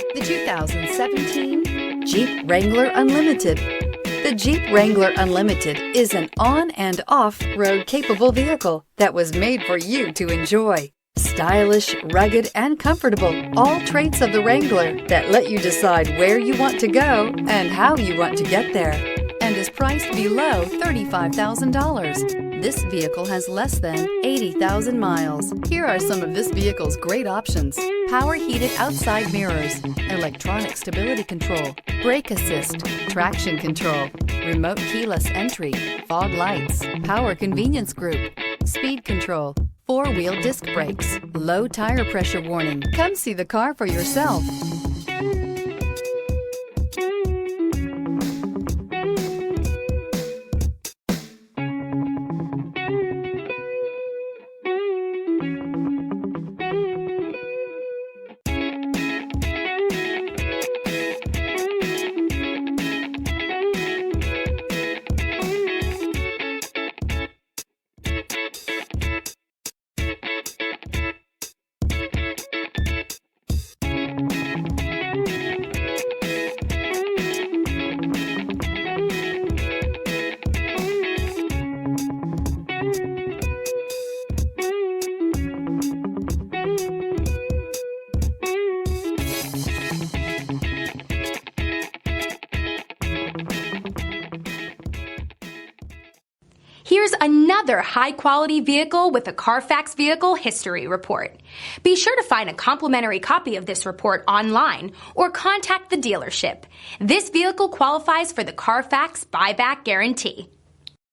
The 2017 Jeep Wrangler Unlimited. The Jeep Wrangler Unlimited is an on- and off-road capable vehicle that was made for you to enjoy. Stylish, rugged, and comfortable, all traits of the Wrangler that let you decide where you want to go and how you want to get there, and is priced below $35,000. This vehicle has less than 80,000 miles. Here are some of this vehicle's great options: power heated outside mirrors, electronic stability control, brake assist, traction control, remote keyless entry, fog lights, power convenience group, speed control, four-wheel disc brakes, low tire pressure warning. Come see the car for yourself. Here's another high-quality vehicle with a Carfax Vehicle History Report. Be sure to find a complimentary copy of this report online or contact the dealership. This vehicle qualifies for the Carfax Buyback Guarantee.